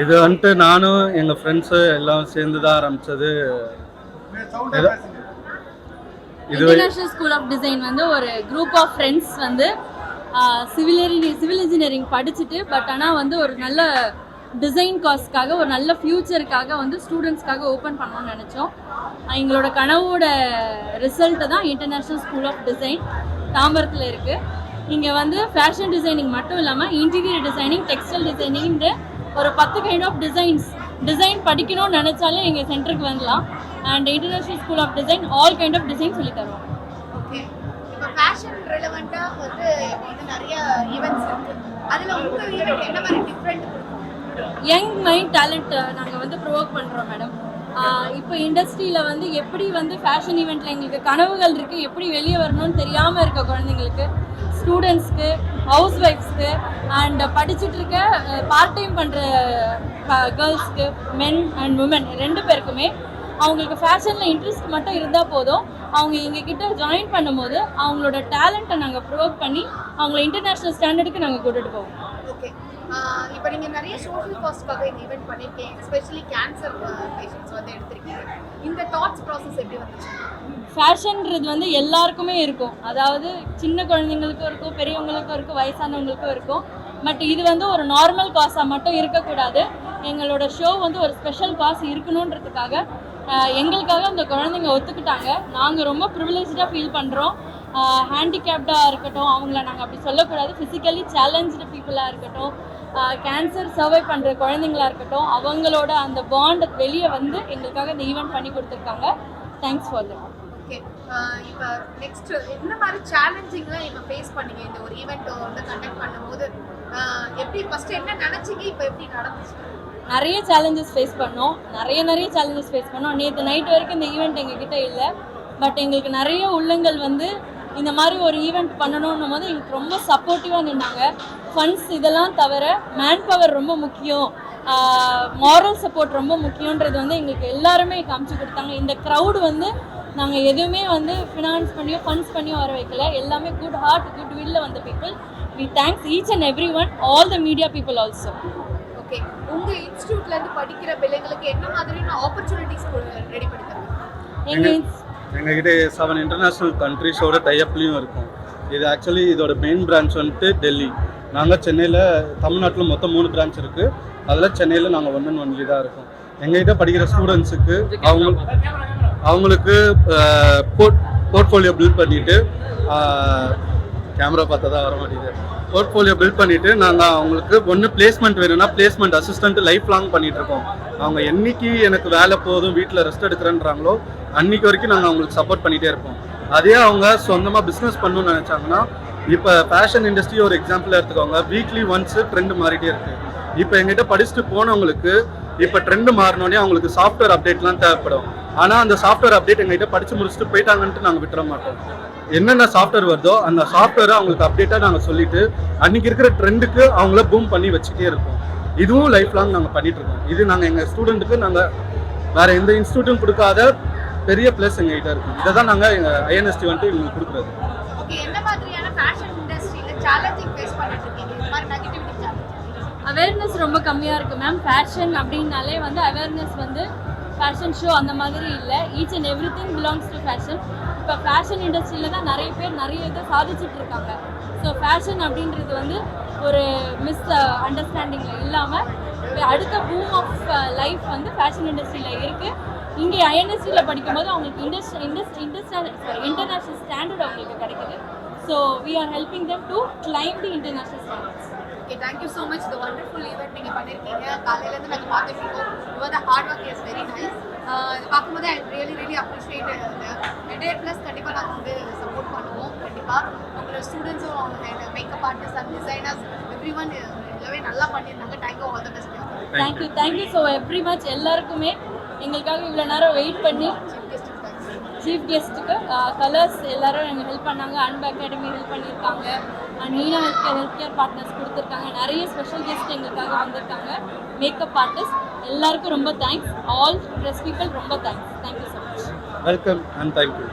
இது வந்துட்டு நானும் எங்கள் ஃப்ரெண்ட்ஸு எல்லாம் சேர்ந்து தான் ஆரம்பித்தது. இன்டர்நேஷனல் ஸ்கூல் ஆஃப் டிசைன் வந்து ஒரு குரூப் ஆஃப் ஃப்ரெண்ட்ஸ் வந்து சிவில் இன்ஜினியரிங் படிச்சுட்டு பட் ஆனால் வந்து ஒரு நல்ல டிசைன் காஸ்ட்காக ஒரு நல்ல ஃப்யூச்சருக்காக வந்து ஸ்டூடெண்ட்ஸ்க்காக ஓப்பன் பண்ணணும்னு நினச்சோம். எங்களோட கனவோட ரிசல்ட்டு தான் இன்டர்நேஷ்னல் ஸ்கூல் ஆஃப் டிசைன் தாம்பரத்தில் இருக்குது. இங்கே வந்து ஃபேஷன் டிசைனிங் மட்டும் இல்லாமல் இன்டீரியர் டிசைனிங், டெக்ஸ்டைல் டிசைனிங்ன்ற ஒரு 10 கைண்ட் ஆஃப் டிசைன் படிக்கணும்னு நினச்சாலே எங்கள் சென்டருக்கு வரலாம். And international school of design all kind of design சொல்லி தருவோம். ஓகே, இப்போ ஃபேஷன் ரிலவெண்ட்டாக வந்து நிறைய ஈவெண்ட்ஸ் இருக்குது. அதில் உங்கள் ஈவெண்ட் என்ன மாதிரி டிஃப்ரெண்ட்? யங் மைண்ட் டேலண்ட் நாங்கள் வந்து ப்ரொவோக் பண்ணுறோம் மேடம். இப்போ இண்டஸ்ட்ரியில் வந்து எப்படி வந்து ஃபேஷன் ஈவெண்ட்டில் எங்களுக்கு கனவுகள் இருக்குது, எப்படி வெளியே வரணும்னு தெரியாமல் இருக்க குழந்தைங்களுக்கு, ஸ்டூடெண்ட்ஸ்க்கு, ஹவுஸ் ஒய்ஃப்ஸ்க்கு அண்ட் படிச்சுட்டு இருக்க பார்ட் டைம் பண்ணுற கேர்ள்ஸ்க்கு, மென் அண்ட் உமன் 2 பேருக்குமே அவங்களுக்கு ஃபேஷனில் இன்ட்ரெஸ்ட் மட்டும் இருந்தால் போதும். அவங்க எங்ககிட்ட ஜாயின் பண்ணும்போது அவங்களோட டேலண்ட்டை நாங்கள் ப்ரொவோக் பண்ணி அவங்கள இன்டர்நேஷ்னல் ஸ்டாண்டர்டுக்கு நாங்கள் கூட்டிகிட்டு போவோம். ஓகே, இப்போ நீங்கள் நிறைய சோஷியல் காஸ்ட்காக இந்த ஈவெண்ட் பண்ணியிருக்கீங்க, எஸ்பெஷலி கேன்சர் பேஷண்ட்ஸ் வந்து எடுத்திருக்கீங்க. இந்த தாட்ஸ் ப்ராசஸ் எப்படி வந்துச்சு? ஃபேஷன்றது வந்து எல்லாருக்குமே இருக்கும். அதாவது சின்ன குழந்தைங்களுக்கும் இருக்கும், பெரியவங்களுக்கும் இருக்கும், வயசானவங்களுக்கும் இருக்கும். பட் இது வந்து ஒரு நார்மல் காசாக மட்டும் இருக்கக்கூடாது. எங்களோட ஷோ வந்து ஒரு ஸ்பெஷல் காசு இருக்கணுன்றதுக்காக எங்களுக்காக அந்த குழந்தைங்க ஒத்துக்கிட்டாங்க. நாங்கள் ரொம்ப ப்ரிவிலேஜாக ஃபீல் பண்ணுறோம். ஹேண்டிகேப்டாக இருக்கட்டும், அவங்கள நாங்கள் அப்படி சொல்லக்கூடாது, ஃபிசிக்கலி சேலஞ்சு பீப்புளாக இருக்கட்டும், கேன்சர் சர்வை பண்ணுற குழந்தைங்களா இருக்கட்டும், அவங்களோட அந்த பாண்ட் வெளியே வந்து எங்களுக்காக இந்த ஈவெண்ட் பண்ணி கொடுத்துருக்காங்க. Thanks for that. ஓகே, இப்போ நெக்ஸ்ட் என்ன மாதிரி சேலஞ்சிங்லாம் இப்போ ஃபேஸ் பண்ணீங்க இந்த ஒரு ஈவெண்ட் வந்து கண்டக்ட் பண்ணும்போது? எப்படி ஃபஸ்ட்டு என்ன நினச்சிங்க, இப்போ எப்படி நடந்துச்சு? நிறைய சேலஞ்சஸ் ஃபேஸ் பண்ணோம். நிறைய சேலஞ்சஸ் ஃபேஸ் பண்ணோம். நேற்று நைட் வரைக்கும் இந்த ஈவெண்ட் எங்ககிட்ட இல்லை. பட் எங்களுக்கு நிறைய உள்ளங்கள் வந்து இந்த மாதிரி ஒரு ஈவெண்ட் பண்ணணுன்னும் போது எங்களுக்கு ரொம்ப சப்போர்ட்டிவாக நின்னாங்க. ஃபண்ட்ஸ் இதெல்லாம் தவிர மேன் பவர் ரொம்ப முக்கியம், மாரல் சப்போர்ட் ரொம்ப முக்கியன்றது வந்து எங்களுக்கு எல்லாருமே காமிச்சு கொடுத்தாங்க. இந்த க்ரௌடு வந்து நாங்கள் எதுவுமே வந்து ஃபினான்ஸ் பண்ணியோ ஃபண்ட்ஸ் பண்ணியோ வர வைக்கல. எல்லாமே குட் ஹார்ட், குட் வில்ல வந்த people. We thanks each and every one, all the media people also. Okay, உங்கள் இன்ஸ்டியூட்லேருந்து படிக்கிற பிள்ளைங்களுக்கு என்ன மாதிரியான ஆப்பர்ச்சுனிட்டிஸ் ரெடி பண்ணி தருவீங்க? எங்ககிட்ட 7 இன்டர்நேஷ்னல் கண்ட்ரிஸோட டைப்லையும் இருக்கும். இது ஆக்சுவலி இதோட மெயின் பிரான்ச் வந்துட்டு டெல்லி. நாங்கள் சென்னையில், தமிழ்நாட்டில் மொத்தம் 3 பிரான்ச் இருக்குது. அதில் சென்னையில் நாங்கள் 1 and only தான் இருக்கோம். எங்ககிட்ட படிக்கிற ஸ்டூடெண்ட்ஸுக்கு அவங்களுக்கு போர்ட்ஃபோலியோ பில்ட் பண்ணிவிட்டு, கேமரா பார்த்தா தான் வர மாட்டேங்குது, போர்ட்ஃபோலியோ பில்ட் பண்ணிவிட்டு நாங்கள் அவங்களுக்கு ஒன்று பிளேஸ்மெண்ட் வேணும்னா பிளேஸ்மெண்ட் அசிஸ்டன்ட் லைஃப் லாங் பண்ணிகிட்ருக்கோம். அவங்க என்றைக்கு எனக்கு வேலை போதும் வீட்டில் ரெஸ்ட் எடுக்கிறேன்றாங்களோ அன்றைக்கி வரைக்கும் நாங்கள் அவங்களுக்கு சப்போர்ட் பண்ணிகிட்டே இருப்போம். அதே அவங்க சொந்தமாக பிஸ்னஸ் பண்ணணும்னு நினச்சாங்கன்னா, இப்போ ஃபேஷன் இண்டஸ்ட்ரி ஒரு எக்ஸாம்பிளாக எடுத்துக்கோங்க. வீக்லி ஒன்ஸு ட்ரெண்ட் மாறிட்டே இருக்குது. இப்போ எங்கிட்ட படிச்சுட்டு போனவங்களுக்கு இப்போ ட்ரெண்டு மாறினோடனே அவங்களுக்கு சாஃப்ட்வேர் அப்டேட்லாம் தேவைப்படும். ஆனால் அந்த சாஃப்ட்வேர் அப்டேட் எங்ககிட்ட படித்து முடிச்சுட்டு போயிட்டாங்கன்ட்டு நாங்கள் விட்டுற மாட்டோம். என்னென்ன சாஃப்ட்வேர் வருதோ அந்த சாஃப்ட்வேரை அவங்களுக்கு அப்டேட்டாக நாங்கள் சொல்லிவிட்டு அன்றைக்கி இருக்கிற ட்ரெண்டுக்கு அவங்கள பூம் பண்ணி வச்சுட்டே இருக்கோம். இதுவும் லைஃப் லாங் நாங்கள் பண்ணிகிட்ருக்கோம். இது நாங்கள் எங்கள் ஸ்டூடெண்ட்டுக்கு நாங்கள் வேறு எந்த இன்ஸ்டியூட்டும் கொடுக்காத பெரிய ப்ளஸ் எங்ககிட்ட இருக்கும். இதை தான் நாங்கள் எங்கள் ஐஎன்எஸ்டி வந்துட்டு இவங்களுக்கு கொடுக்குறது. ஓகே, என்ன மாதிரியான ஃபேஷன் இண்டஸ்ட்ரியில் சேலஞ்சிங் ஃபேஸ் பண்ணிட்டு இருக்கீங்க? இந்த மாதிரி நெகட்டிவிட்டி சேலஞ்ச்? அவேர்னஸ் ரொம்ப கம்மியாக இருக்குது மேம். ஃபேஷன் அப்படின்னாலே வந்து அவேர்னஸ் வந்து ஃபேஷன் ஷோ அந்த மாதிரி இல்லை. Each and every thing belongs to fashion. இப்போ ஃபேஷன் இண்டஸ்ட்ரியில் தான் நிறைய பேர் நிறைய இதை சாதிச்சுட்டு இருக்காங்க. ஸோ ஃபேஷன் அப்படின்றது வந்து ஒரு மிஸ் அண்டர்ஸ்டாண்டிங்கில் இல்லாமல் அடுத்த பூம் ஆஃப் லைஃப் வந்து ஃபேஷன் இண்டஸ்ட்ரியில் இருக்குது. இங்கே ஐஎன்எஸ்டியில் படிக்கும்போது அவங்களுக்கு இன்டர்நேஷ்னல் ஸ்டாண்டர்ட் அவங்களுக்கு கிடைக்குது. So we are helping them to claim the international standards. Okay, thank you so much. இந்த வண்டர்ஃபுல் ஈவெண்ட் நீங்கள் பண்ணியிருக்கீங்க. காலையிலேருந்து நாங்கள் பார்த்துட்டு இருக்கோம். Your the hard work is very nice. இது பார்க்கும்போது I really appreciate. Entire plus கண்டிப்பாக நாங்கள் வந்து சப்போர்ட் பண்ணுவோம். கண்டிப்பாக உங்களோட ஸ்டூடெண்ட்ஸும் அவங்க makeup artist and designers every one எல்லாமே நல்லா பண்ணியிருந்தாங்க. Thank you, all the best. Thank you so very much. எல்லாருக்குமே எங்களுக்காக இவ்வளோ நேரம் வெயிட் பண்ணி சீஃப் கெஸ்ட்டுக்கு கலர்ஸ் எல்லாரும் எங்கள் ஹெல்ப் பண்ணாங்க. அன்பு அகாடமி ஹெல்ப் பண்ணியிருக்காங்க. And Meena health care partners கொடுத்துருக்காங்க. நிறைய ஸ்பெஷல் கெஸ்ட் எங்களுக்காக வந்திருக்காங்க. மேக்கப் ஆர்டிஸ்ட் எல்லாருக்கும் ரொம்ப தேங்க்ஸ். ஆல் ப்ரெஸ் பீப்புள் ரொம்ப thanks. Thank you so much. Welcome and thank you.